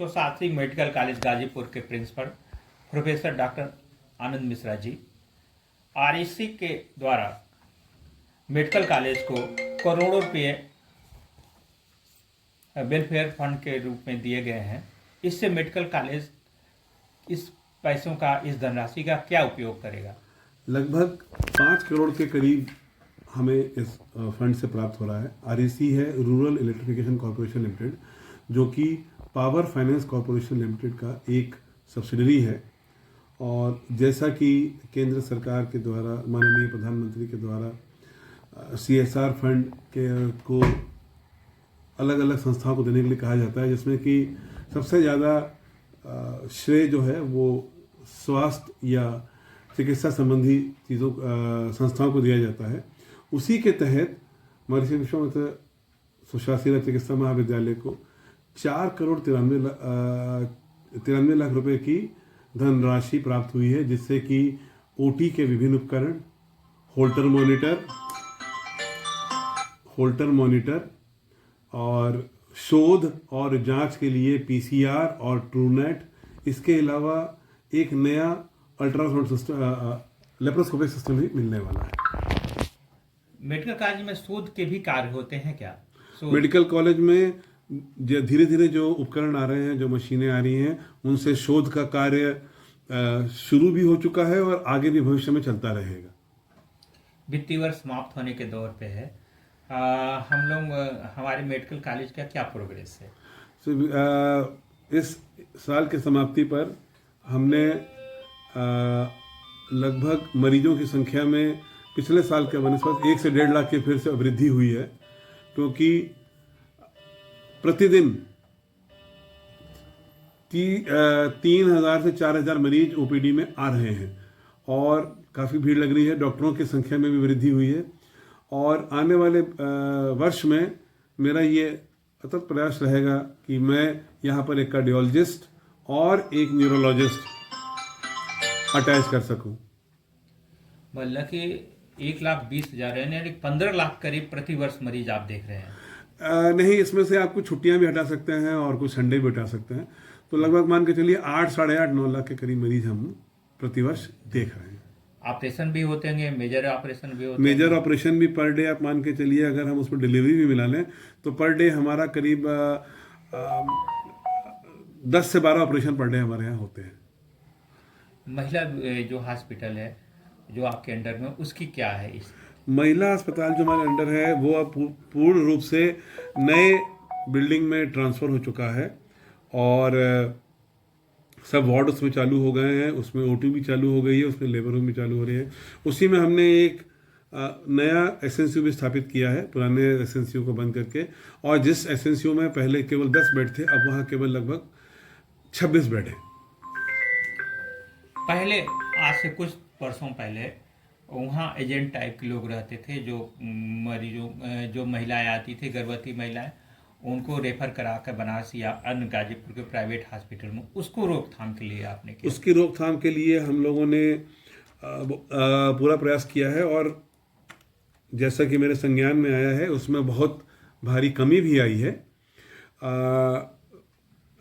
स्वशासी medical college Ghazipur के principal professor doctor आनंद Mishra ji, REC के द्वारा मेडिकल कॉलेज को करोड़ों रुपये वेलफेयर फंड के रूप में दिए गए हैं। इससे मेडिकल कॉलेज इस पैसों का, इस धनराशि का क्या उपयोग करेगा? लगभग 5 करोड़ के करीब हमें इस फंड से प्राप्त हो रहा है। आरईसी है रूरल इलेक्ट्रिफिकेशन कॉरपोरेशन लिमिटेड, जो कि पावर फाइनेंस कॉरपोरेशन लिमिटेड का एक सब्सिडरी है। और जैसा कि केंद्र सरकार के द्वारा, माननीय प्रधानमंत्री के द्वारा CSR फंड को अलग अलग संस्थाओं को देने के लिए कहा जाता है, जिसमें कि सबसे ज़्यादा श्रेय जो है वो स्वास्थ्य या चिकित्सा संबंधी चीज़ों संस्थाओं को दिया जाता है। उसी के तहत महर्षि विश्वामित्र स्वशासी चिकित्सा महाविद्यालय को 4 करोड़ 93 लाख रुपए की धनराशि प्राप्त हुई है, जिससे कि OT के विभिन्न उपकरण, होल्टर मॉनिटर और शोध और जांच के लिए PCR और ट्रूनेट, इसके अलावा एक नया अल्ट्रासाउंड सिस्टम, लेप्रोस्कोपिक सिस्टम भी मिलने वाला है। मेडिकल कॉलेज में शोध के भी कार्य होते हैं क्या? मेडिकल कॉलेज में धीरे धीरे जो उपकरण आ रहे हैं, जो मशीनें आ रही हैं, उनसे शोध का कार्य शुरू भी हो चुका है और आगे भी भविष्य में चलता रहेगा। वित्तीय वर्ष समाप्त होने के दौर पे है। हम लोग, हमारे मेडिकल कॉलेज का क्या प्रोग्रेस है? इस साल के समाप्ति पर हमने लगभग मरीजों की संख्या में पिछले साल के बनस्पत 1 से 1.5 लाख की फिर से वृद्धि हुई है, क्योंकि प्रतिदिन 3,000 से 4,000 मरीज OPD में आ रहे हैं और काफ़ी भीड़ लग रही है। डॉक्टरों की संख्या में भी वृद्धि हुई है और आने वाले वर्ष में मेरा ये अथक प्रयास रहेगा कि मैं यहाँ पर एक कार्डियोलॉजिस्ट और एक न्यूरोलॉजिस्ट अटैच कर सकूं। मतलब कि 1,20,000 यानी 15 लाख करीब प्रति वर्ष मरीज आप देख रहे हैं? नहीं, इसमें से आप कुछ छुट्टियां भी हटा सकते हैं और कुछ संडे भी हटा सकते हैं, तो लगभग मान के चलिए 8, 8.5, 9 लाख के करीब मरीज हम प्रतिवर्ष देख रहे हैं। ऑपरेशन भी होते होंगे, मेजर ऑपरेशन भी होते मेजर ऑपरेशन भी पर डे आप मान के चलिए, अगर हम उसमें डिलीवरी भी मिला लें तो पर डे हमारा करीब 10 से 12 ऑपरेशन पर डे हमारे यहाँ होते हैं। महिला जो हॉस्पिटल है जो आपके अंडर में, उसकी क्या है? इस महिला अस्पताल जो हमारे अंडर है वो अब पूर्ण रूप से नए बिल्डिंग में ट्रांसफ़र हो चुका है और सब वार्ड उसमें चालू हो गए हैं, उसमें OT भी चालू हो गई है, उसमें लेबर रूम भी चालू हो रही है। उसी में हमने एक नया SNCU भी स्थापित किया है, पुराने SNCU को बंद करके, और जिस SNCU में पहले केवल 10 बेड थे, अब वहाँ केवल लगभग 26 बेड है। पहले, आज से कुछ वर्षों पहले वहाँ एजेंट टाइप के लोग रहते थे, जो मरीजों, जो महिलाएं आती थी, गर्भवती महिलाएं, उनको रेफर करा कर बनारस या अन्य गाजीपुर के प्राइवेट हॉस्पिटल में, उसको रोकथाम के लिए आपने किया? उसकी रोकथाम के लिए हम लोगों ने पूरा प्रयास किया है और जैसा कि मेरे संज्ञान में आया है, उसमें बहुत भारी कमी भी आई है।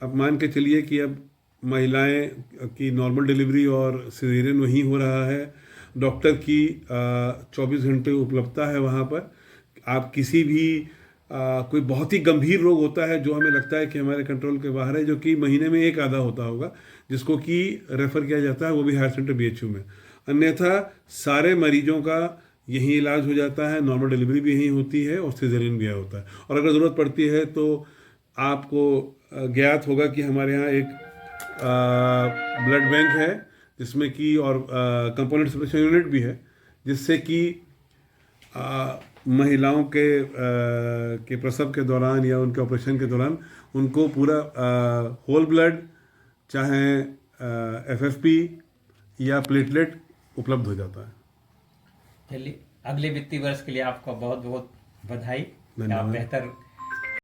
अब मान के चलिए कि अब महिलाएं की नॉर्मल डिलीवरी और सिजेरियन वहीं हो रहा है। डॉक्टर की 24 घंटे उपलब्धता है वहाँ पर। आप किसी भी कोई बहुत ही गंभीर रोग होता है जो हमें लगता है कि हमारे कंट्रोल के बाहर है, जो कि महीने में एक आधा होता होगा, जिसको कि रेफ़र किया जाता है, वो भी हायर सेंटर BHU में। अन्यथा सारे मरीजों का यहीं इलाज हो जाता है, नॉर्मल डिलीवरी भी यहीं होती है और सिजेरियन भी होता है। और अगर ज़रूरत पड़ती है तो आपको ज्ञात होगा कि हमारे यहाँ एक ब्लड बैंक है, जिसमें कि और कंपोनेंट सेपरेशन यूनिट भी है, जिससे कि महिलाओं के प्रसव के दौरान या उनके ऑपरेशन के दौरान उनको पूरा होल ब्लड, चाहे FFP या प्लेटलेट उपलब्ध हो जाता है। चलिए, अगले वित्तीय वर्ष के लिए आपको बहुत बहुत बधाई। आप बेहतर